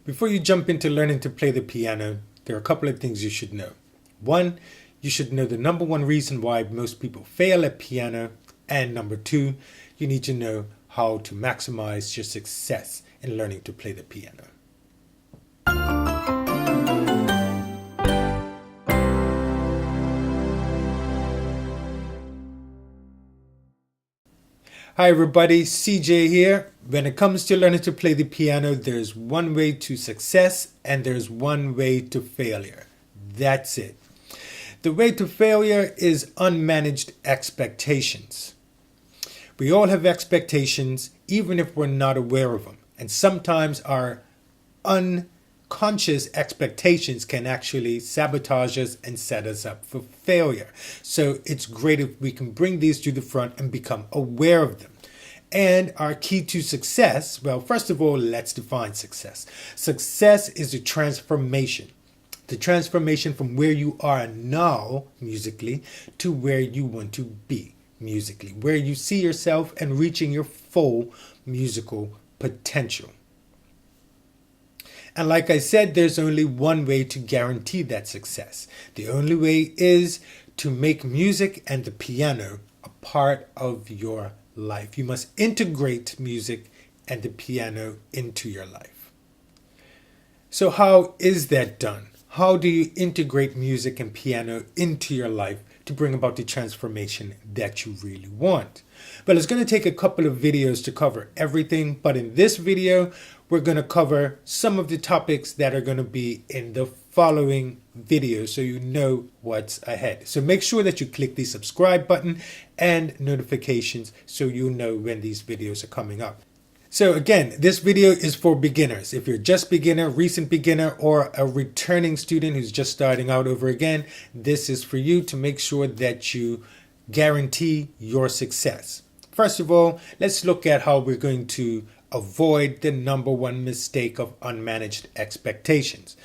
Before you jump into learning to play the piano, there are a couple of things you should know. One, you should know the number one reason why most people fail at piano. And number two, you need to know how to maximize your success in learning to play the piano. Hi everybody, CJ here. When it comes to learning to play the piano, there's one way to success and there's one way to failure. That's it. The way to failure is unmanaged expectations. We all have expectations, even if we're not aware of them. And sometimes our unconscious expectations can actually sabotage us and set us up for failure. So it's great if we can bring these to the front and become aware of them. And our key to success, well, first of all, let's define success. Success is a transformation. The transformation from where you are now musically to where you want to be musically, where you see yourself and reaching your full musical potential. And like I said, there's only one way to guarantee that success. The only way is to make music and the piano a part of your life. You must integrate music and the piano into your life. So how is that done? How do you integrate music and piano into your life to bring about the transformation that you really want? Well, it's going to take a couple of videos to cover everything, but in this video, we're going to cover some of the topics that are going to be in the following video so you know what's ahead. So make sure that you click the subscribe button and notifications so you know when these videos are coming up. So again, this video is for beginners. If you're just beginner, recent beginner, or a returning student who's just starting out over again, this is for you to make sure that you guarantee your success. First of all, let's look at how we're going to avoid the number one mistake of unmanaged expectations.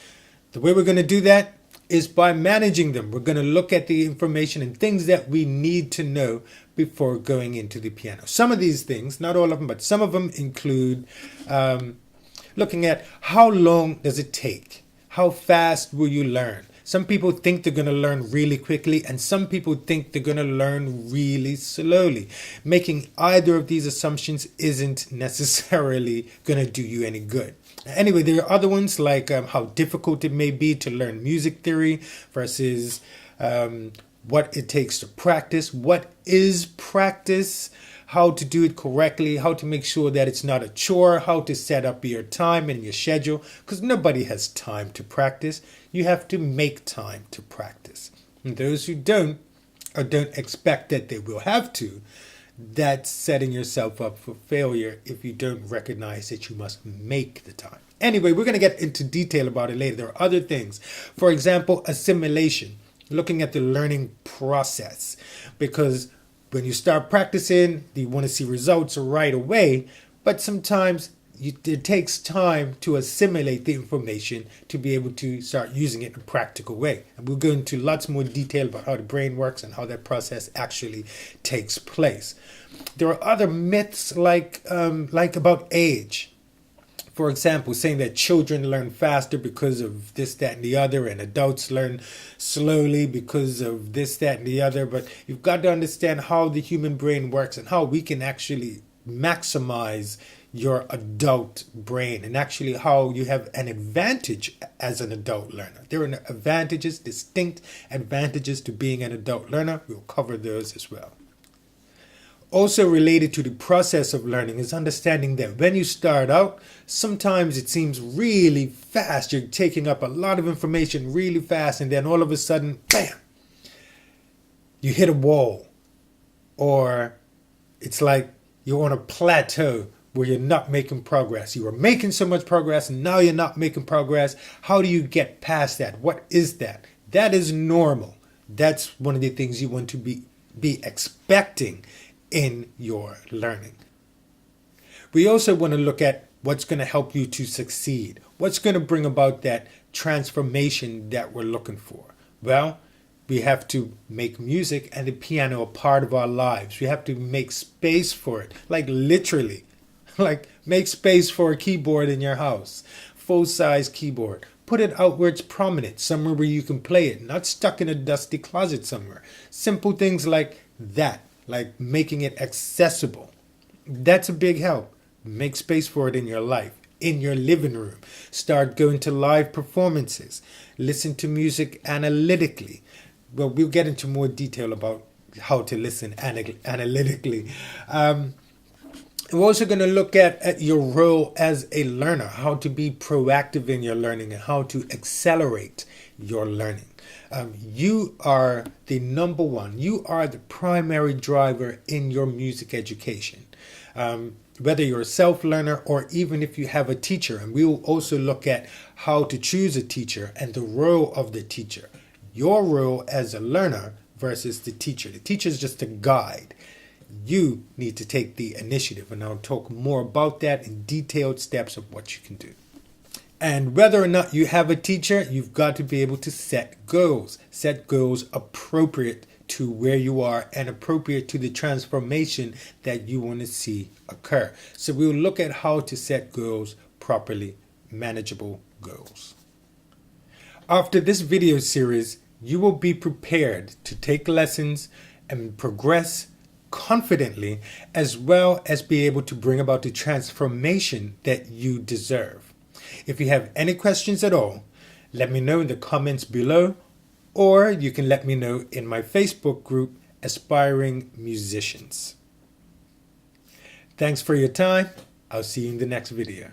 The way we're going to do that is by managing them. We're going to look at the information and things that we need to know before going into the piano. Some of these things, not all of them, but some of them include looking at how long does it take? How fast will you learn? Some people think they're going to learn really quickly, and some people think they're going to learn really slowly. Making either of these assumptions isn't necessarily going to do you any good. Anyway, there are other ones like how difficult it may be to learn music theory versus what it takes to practice. What is practice? How to do it correctly, how to make sure that it's not a chore, how to set up your time and your schedule, because nobody has time to practice. You have to make time to practice. And those who don't, or don't expect that they will have to, that's setting yourself up for failure if you don't recognize that you must make the time. Anyway, we're going to get into detail about it later. There are other things. For example, assimilation, looking at the learning process, because when you start practicing, you want to see results right away, but sometimes it takes time to assimilate the information to be able to start using it in a practical way. And we'll go into lots more detail about how the brain works and how that process actually takes place. There are other myths like about age. For example, saying that children learn faster because of this, that, and the other, and adults learn slowly because of this, that, and the other. But you've got to understand how the human brain works and how we can actually maximize your adult brain, and actually how you have an advantage as an adult learner. There are advantages, distinct advantages to being an adult learner. We'll cover those as well. Also related to the process of learning is understanding that when you start out, sometimes it seems really fast. You're taking up a lot of information really fast, and then all of a sudden, bam, you hit a wall. Or it's like you're on a plateau where you're not making progress. You were making so much progress, and now you're not making progress. How do you get past that? What is that? That is normal. That's one of the things you want to be expecting in your learning. We also want to look at what's going to help you to succeed. What's going to bring about that transformation that we're looking for? Well, we have to make music and the piano a part of our lives. We have to make space for it, like literally, like make space for a keyboard in your house, full-size keyboard. Put it outwards prominent, somewhere where you can play it, not stuck in a dusty closet somewhere. Simple things like that, like making it accessible. That's a big help. Make space for it in your life, in your living room. Start going to live performances. Listen to music analytically. Well, we'll get into more detail about how to listen analytically. We're also going to look at your role as a learner, how to be proactive in your learning and how to accelerate your learning. You are the number one, you are the primary driver in your music education. Whether you're a self-learner or even if you have a teacher, and we will also look at how to choose a teacher and the role of the teacher. Your role as a learner versus the teacher. The teacher is just a guide. You need to take the initiative, and I'll talk more about that in detailed steps of what you can do. And whether or not you have a teacher, you've got to be able to set goals. Set goals appropriate to where you are and appropriate to the transformation that you want to see occur. So we'll look at how to set goals properly, manageable goals. After this video series, you will be prepared to take lessons and progress confidently, as well as be able to bring about the transformation that you deserve. If you have any questions at all, let me know in the comments below, or you can let me know in my Facebook group, Aspiring Musicians. Thanks for your time. I'll see you in the next video.